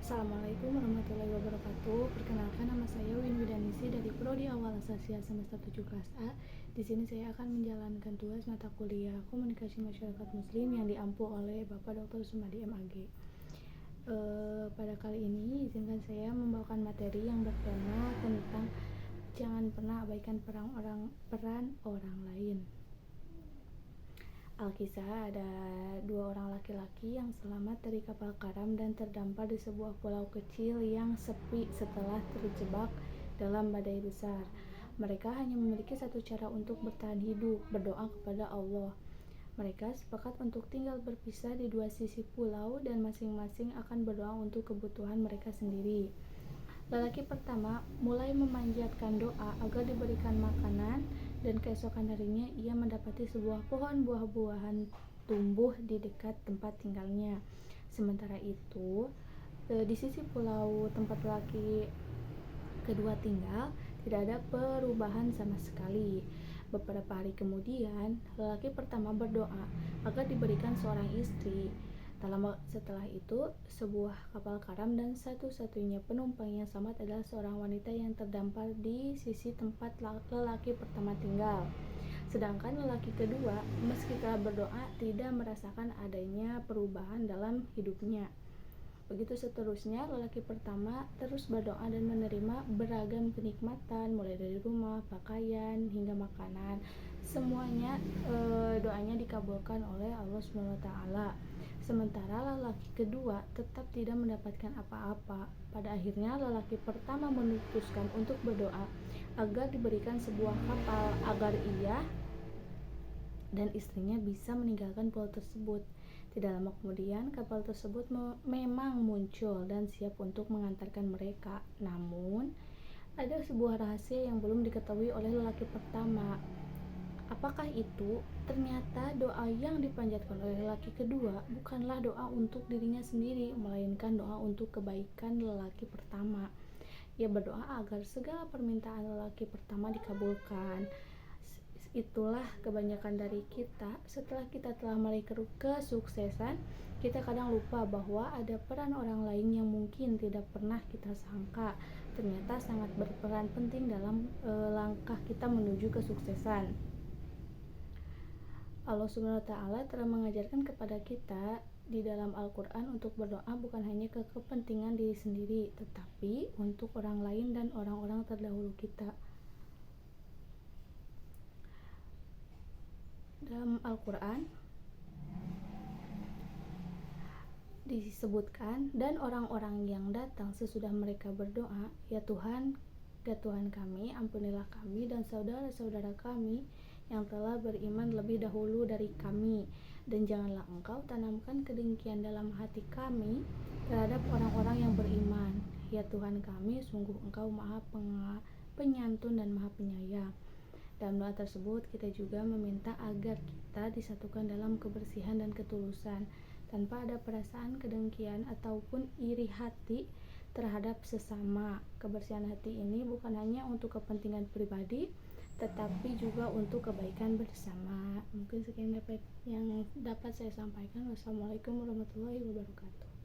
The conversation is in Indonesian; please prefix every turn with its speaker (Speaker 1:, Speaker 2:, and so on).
Speaker 1: Assalamualaikum warahmatullahi wabarakatuh. Perkenalkan, nama saya Win Widanisi dari Prodi Awal Asasia semester 17A. Di sini saya akan menjalankan tugas mata kuliah Komunikasi Masyarakat Muslim yang diampu oleh Bapak Dr. Sumadi MAG. Pada kali ini izinkan saya membawakan materi yang bertema tentang jangan pernah abaikan peran orang lain. Alkisah, ada dua orang laki-laki yang selamat dari kapal karam dan terdampar di sebuah pulau kecil yang sepi setelah terjebak dalam badai besar. Mereka hanya memiliki satu cara untuk bertahan hidup, berdoa kepada Allah. Mereka sepakat untuk tinggal berpisah di dua sisi pulau dan masing-masing akan berdoa untuk kebutuhan mereka sendiri. Lelaki pertama mulai memanjatkan doa agar diberikan makanan, dan keesokan harinya ia mendapati sebuah pohon buah-buahan tumbuh di dekat tempat tinggalnya. Sementara itu, di sisi pulau tempat lelaki kedua tinggal, tidak ada perubahan sama sekali. Beberapa hari kemudian, lelaki pertama berdoa agar diberikan seorang istri. Setelah itu, sebuah kapal karam dan satu-satunya penumpang yang selamat adalah seorang wanita yang terdampar di sisi tempat lelaki pertama tinggal. Sedangkan lelaki kedua, meski telah berdoa, tidak merasakan adanya perubahan dalam hidupnya. Begitu seterusnya, lelaki pertama terus berdoa dan menerima beragam kenikmatan, mulai dari rumah, pakaian, hingga makanan. Semuanya doanya dikabulkan oleh Allah SWT. Sementara lelaki kedua tetap tidak mendapatkan apa-apa. Pada akhirnya lelaki pertama memutuskan untuk berdoa agar diberikan sebuah kapal agar ia dan istrinya bisa meninggalkan pulau tersebut. Tidak lama kemudian kapal tersebut memang muncul dan siap untuk mengantarkan mereka. Namun ada sebuah rahasia yang belum diketahui oleh lelaki pertama. Apakah itu? Ternyata doa yang dipanjatkan oleh lelaki kedua bukanlah doa untuk dirinya sendiri, melainkan doa untuk kebaikan lelaki pertama. Ia berdoa agar segala permintaan lelaki pertama dikabulkan. Itulah kebanyakan dari kita, setelah kita telah meraih kesuksesan, kita kadang lupa bahwa ada peran orang lain yang mungkin tidak pernah kita sangka ternyata sangat berperan penting dalam langkah kita menuju kesuksesan. Allah SWT telah mengajarkan kepada kita di dalam Al-Quran untuk berdoa bukan hanya ke kepentingan diri sendiri, tetapi untuk orang lain dan orang-orang terdahulu kita. Dalam Al-Quran disebutkan, dan orang-orang yang datang sesudah mereka berdoa, ya Tuhan kami, ampunilah kami dan saudara-saudara kami yang telah beriman lebih dahulu dari kami, dan janganlah Engkau tanamkan kedengkian dalam hati kami terhadap orang-orang yang beriman. Ya Tuhan kami, sungguh Engkau Maha Penyantun dan Maha Penyayang. Dalam doa tersebut kita juga meminta agar kita disatukan dalam kebersihan dan ketulusan, tanpa ada perasaan kedengkian ataupun iri hati terhadap sesama. Kebersihan hati ini bukan hanya untuk kepentingan pribadi, tetapi juga untuk kebaikan bersama. Mungkin sekian yang dapat saya sampaikan. Wassalamualaikum warahmatullahi wabarakatuh.